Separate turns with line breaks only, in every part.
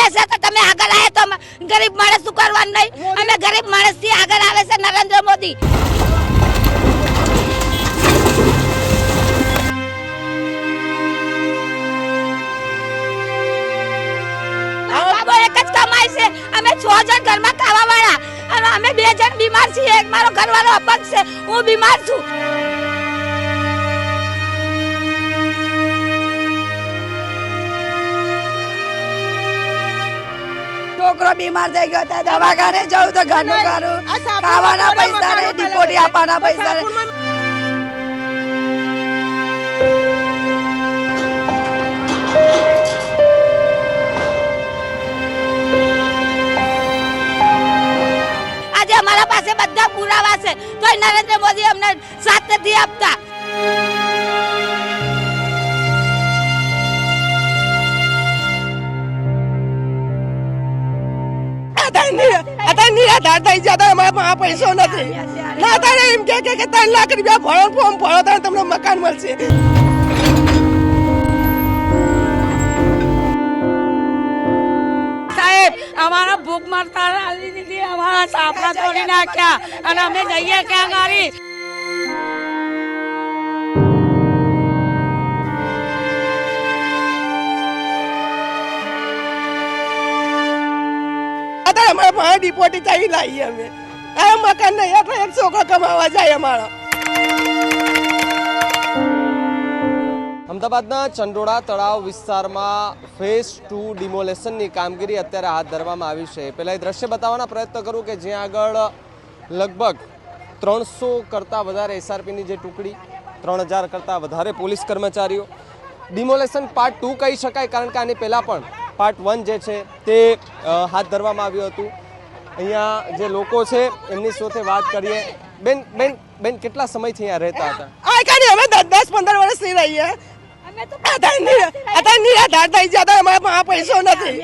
લેશે તો તમે આગળ આયા તો ગરીબ માણસ શું કરવાનું નહીં? અમે ગરીબ માણસથી આગળ આવે છે નરેન્દ્ર મોદી. એક જ કમાય છે. અમે 6 જણ ઘરમાં ખાવા વાળા અને અમે 2 જણ બીમાર છીએ. એક મારો ઘરવાળો અપંગ છે, હું બીમાર છું.
છોકરો બીમાર થઈ ગયો તો દવાખાને જવું તો ઘરનું કરું, ખાવાના પૈસા નહીં, ડિપોટી આપવાના પૈસા નહીં.
આજે અમારા પાસે બધા પુરાવા છે તો નરેન્દ્ર મોદી અમને સાથ નથી આપતા.
નિરાધાર થઈ જતા અમારા પૈસો નથી. ના તારે એમ કે 3 લાખ રૂપિયા ભરો, ફોર્મ ભરો તો તમને મકાન મળશે.
સાહેબ અમારા ભૂખ મરતા આલી દીધી, અમારા સાપડા તોડી નાખ્યા અને અમે જઈએ ક્યાં ગાડી?
અમારા પાસે ડિપોટી ચાવી લાવીએ અમે. આ મકાન નહીં એટલે એક છોકરો કમાવા જાય અમારો.
અમદાવાદના ચંડોળા તળાવ વિસ્તારમાં ફેઝ 2 ડિમોલેશનની કામગીરી અત્યારે હાથ ધરવામાં આવી છે. પહેલાં એ દ્રશ્ય બતાવવાના પ્રયત્ન કરું કે જ્યાં આગળ લગભગ 300 કરતાં વધારે એસઆરપીની જે ટુકડી, 3000 કરતાં વધારે પોલીસ કર્મચારીઓ. ડિમોલેશન પાર્ટ 2 કહી શકાય, કારણ કે આની પહેલાં પણ પાર્ટ 1 જે છે તે હાથ ધરવામાં આવ્યું હતું. અહીંયા જે લોકો છે એમની સાથે વાત કરીએ. બેન કેટલા સમયથી અહીંયા રહેતા હતા?
આ કાઢી અમે 10-15 વર્ષથી રહીએ. નિરાધાર થઈ જતા અમારા પાસે પૈસો નથી.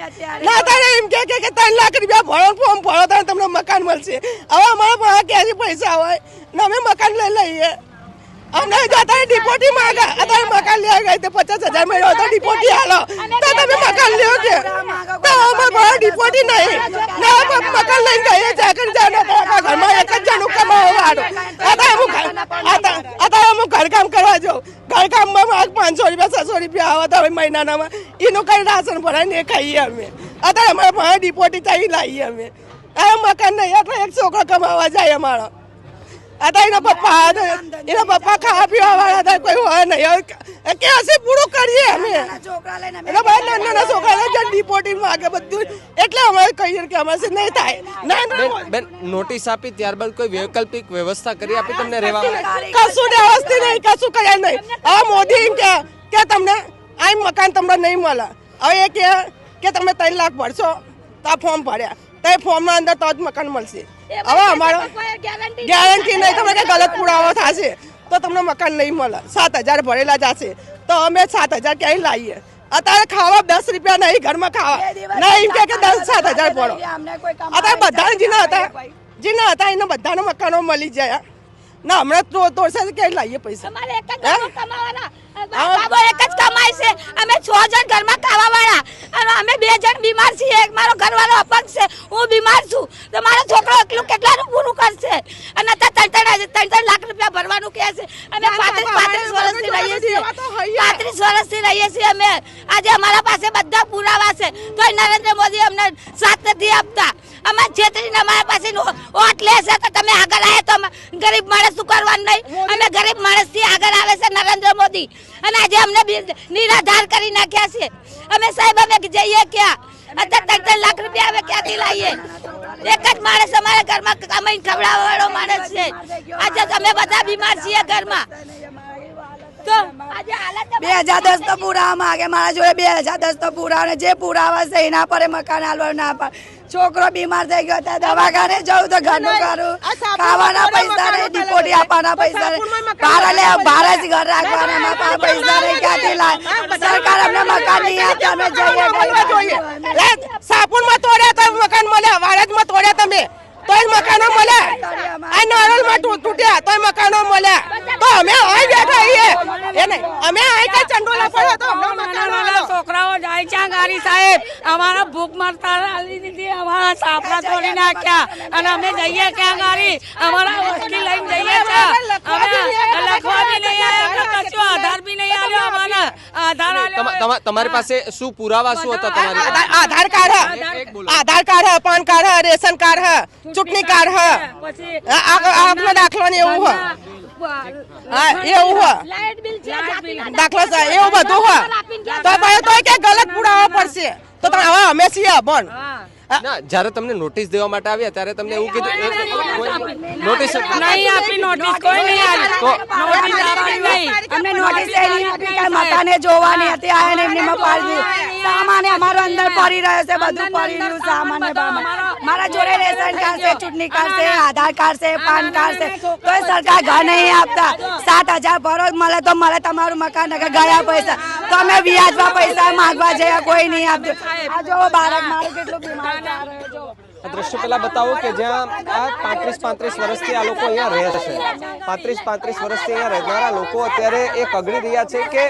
ના તારે એમ કે 3 લાખ રૂપિયા ભરો, ફોર્મ ભરો તો તમને મકાન મળશે. હવે અમારા પાસે ક્યાંથી પૈસા હોય ને અમે મકાન લઈ લઈએ. અમને જતા ડિપોટી માંગા, અત્યારે મકાન લેવા ગઈ તો 50,000 મળ્યો તો ડિપોટી હાલો તો તમે મકાન લ્યો કે? તો અમારા પાસે ડિપોટી નહીં. ના મકાન લઈને ગઈએ ઘરમાં એક જ જણું કમાવા વાળું. અત્યારે હું ઘરકામ કરવા જાઉં. ઘરકામમાં 500 રૂપિયા 600 રૂપિયા આવે તો હવે મહિનાનામાં એનું કઈ રાશન ભરાઈને એ ખાઈએ અમે. અત્યારે અમારા પાસે ડિપોટી ચાવી લાવીએ અમે. આ મકાન નહીં એટલે એક છોકરો કમાવા જાય અમારો. એના પપ્પા ખાવા પીવા વાળા હતા, કોઈ હોય નહીં. કે પૂરું કરીએ અમે. નાના છોકરા ડિપોટી માંગે બધું, એટલે અમારે કહીએ કે અમારે નહીં થાય.
બેન નોટિસ આપી ત્યારબાદ કોઈ વૈકલ્પિક વ્યવસ્થા કરી આપી તમને રહેવા?
કશું વ્યવસ્થિત નહીં, કશું કર્યા નહીં. હવે મોદી કે તમને આ મકાન તમને નહીં મળે. હવે એ કે તમે 3 લાખ ભરશો તો આ ફોર્મ ભર્યા તો એ ફોર્મના અંદર તો જ મકાન મળશે. હવે અમારો ગેરંટી નહીં, તમે કે ગલત પુરાવો થશે તો તમને મકાન નહીં મળે. 7,000 ભરેલા જશે તો અમે 7,000 ક્યાંય લાવીએ? અત્યારે ખાવા 10 રૂપિયા નહીં, ઘરમાં ખાવા નહીં કે 7,000 ભરો. અત્યારે બધા જીના હતા એને બધાને મકાનો મળી જાય. ના હમણાં તોડશે ક્યાંય લાવીએ પૈસા?
અમારે એક જ કમાય છે. અમે 6 જણ ઘરમાં ખાવા વાળા અને અમે 2 જણ બીમાર છીએ. એક મારો ઘરવાળો અપંગ છે, હું બીમાર છું. તો મારો છોકરો એટલું કેટલાનું પૂરું કરશે? અને 3 લાખ રૂપિયા ભરવાનું કહે છે. અમે 35 વર્ષથી રહીએ છીએ. 35 વર્ષથી રહીએ છીએ અમે. આજે અમારા પાસે બધા પુરાવા છે તો નરેન્દ્ર મોદી અમને સાથ નથી આપતા. અમે છેતરીને અમારા પાસે વોટ લેશે તો તમે આગળ આયા તો ગરીબ માણસ શું કરવાનું નહીં? અમે ગરીબ માણસથી આગળ આવે છે નરેન્દ્ર મોદી અને આજે અમને નિરાધાર કરી નાખ્યા છે. અમે સાહેબ અમે જઈએ ક્યાં? અત્યારે 3 લાખ રૂપિયા અમે ક્યાંથી લાવીએ? એક જ માણસ અમારા ઘરમાં કમાઈને ખવડાવવા વાળો માણસ છે. આજે અમે બધા બીમાર છીએ ઘરમાં. તો આજે હાલત
2010 તો પુરાવા માંગે. મારા જોડે 2010 તો પુરાવા, જે પુરાવા છે એના પર મકાન હાલવાનું ના પાડે. છોકરો બીમાર થઈ ગયો તો દવાખાને જવું તો ઘરનું કરું, ખાવાના પૈસા નહીં, ડિપોટી આપવાના પૈસા નહીં, ભાડે જ ઘર રાખવાના પૈસા નહીં. ક્યાંથી લાય? સરકાર અમને મકાન નહીં આપે. અમે જઈએ
સાપુરમાં તોડ્યા તો મકાન મળ્યા, વાડજમાં તોડ્યા તમે તોય મકાનો મળ્યા, આ નરોલમાં તૂટ્યા તોય મકાનો મળ્યા, તો અમે અહીં બેઠા છીએ એ નહીં, અમે અહીં કઈ ચંડોલા પડ્યો તો અમને મકાનો આલો.
છોકરાઓ જાય છે ગાડી સાહેબ, અમારા ભૂખ મરતા આલી દીધી, અમારા સાપડા તોડી નાખ્યા અને અમે જઈએ ક્યાં ગાડી, અમારા વસ્તી લઈને જઈએ છે, અમે લખવા બી નહીં આવ્યા, કશો આધાર બી નહીં આવ્યો, અમારે આધાર આવ્યો.
તમારી પાસે શું પુરાવા શું હતા તમારી?
આધાર કાર્ડ હે, પાન કાર્ડ હે, રેશન કાર્ડ હે, ચૂંટણી કાર્ડ હે, આપનો દાખલો ને એવું હે, હા એવું હે, દાખલો છે એવું બધું હે, તો ભાઈ તો કે ગલત પુરાવા પડશે, તો હવે અમે છીએ પણ
ના, જ્યારે તમને નોટિસ દેવા માટે આવ્યા ત્યારે તમને એવું કીધું નોટિસ
નહીં આપી, નોટિસ કોઈ નહીં આવી, નોટિસ આપી નહીં,
અમને નોટિસ એની આપી કે મકાને જોવાની હતી, આ ને એમની માં પાડી દીધું. સામાન અમારો અંદર પડી રહ્યો છે, બધું પડી રહ્યું સામાન. મારા જોડે રેશન કાર્ડ છે, ચૂંટણી કાર્ડ છે, આધાર કાર્ડ છે, પાન કાર્ડ છે, તોય સરકાર ઘર નહીં આપતા. 7,000 ભરો મળે તો મળે તમારું મકાન, ગયા પૈસા તો અમે વ્યાજમાં પૈસા માંગવા જઈએ, કોઈ નહીં આપતું. આ જોવો બાળક મારું કેટલું બીમાર છે, આ રહ્યો જો.
આ દ્રશ્ય પેલા બતાવો કે જ્યાં આ 35 વર્ષથી આ લોકો અહીંયા રહે છે, 35 વર્ષથી અહીંયા રહેનારા લોકો અત્યારે એ કગડી રહ્યા છે કે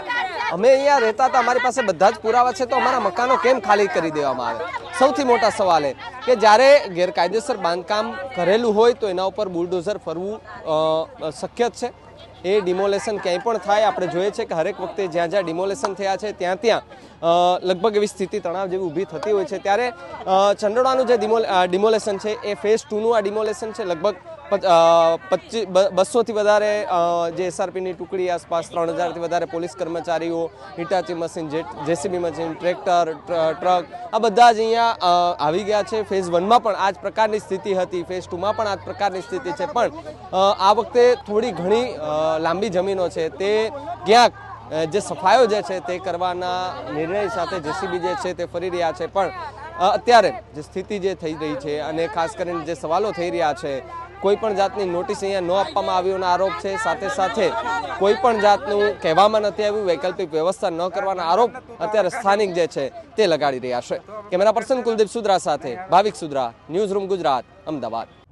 અમે અહીંયા રહેતા હતા, અમારી પાસે બધા જ પુરાવા છે, તો અમારા મકાનો કેમ ખાલી કરી દેવામાં આવે? સૌથી મોટા સવાલ એ કે જ્યારે ગેરકાયદેસર બાંધકામ કરેલું હોય તો એના ઉપર બુલડોઝર ફરવું શક્ય જ છે. એ ડિમોલેશન ક્યાંય પણ થાય, આપણે જોઈએ છે કે હરેક વખતે જ્યાં જ્યાં ડિમોલેશન થયા છે ત્યાં લગભગ એવી સ્થિતિ તણાવ જેવી ઊભી થતી હોય છે. ત્યારે ચંડોળાનું જે ડિમોલેશન છે એ ફેઝ 2નું આ ડિમોલેશન છે. લગભગ 200થી વધારે જે એસઆરપીની ટુકડી આસપાસ, 3000થી વધારે પોલીસ કર્મચારીઓ, Hitachi machine, JCB machine, tractor, truck, આ બધા જ અહીંયા આવી ગયા છે. ફેઝ 1માં પણ આ જ પ્રકારની સ્થિતિ હતી, ફેઝ 2માં પણ આ જ પ્રકારની સ્થિતિ છે, પણ આ વખતે થોડી ઘણી લાંબી જમીનો છે તે ક્યાંક જે સફાયો જે છે તે કરવાના નિર્ણય સાથે જેસીબી જે છે તે ફરી રહ્યા છે. પણ અત્યારે જે સ્થિતિ જે થઈ રહી છે અને ખાસ કરીને જે સવાલો થઈ રહ્યા છે, કોઈ પણ જાતની નોટિસ અહીંયા ન આપવામાં આવ્યોનો આરોપ છે, સાથે સાથે કોઈ પણ જાતનું કહેવામાં નથી આવ્યું, વૈકલ્પિક વ્યવસ્થા ન કરવાના આરોપ અત્યારે સ્થાનિક જે છે તે લગાડી રહ્યા છે. કેમેરા પર્સન કુલદીપ સુદ્રા સાથે ભાવિક સુદ્રા, ન્યૂઝ રૂમ ગુજરાત, અમદાવાદ.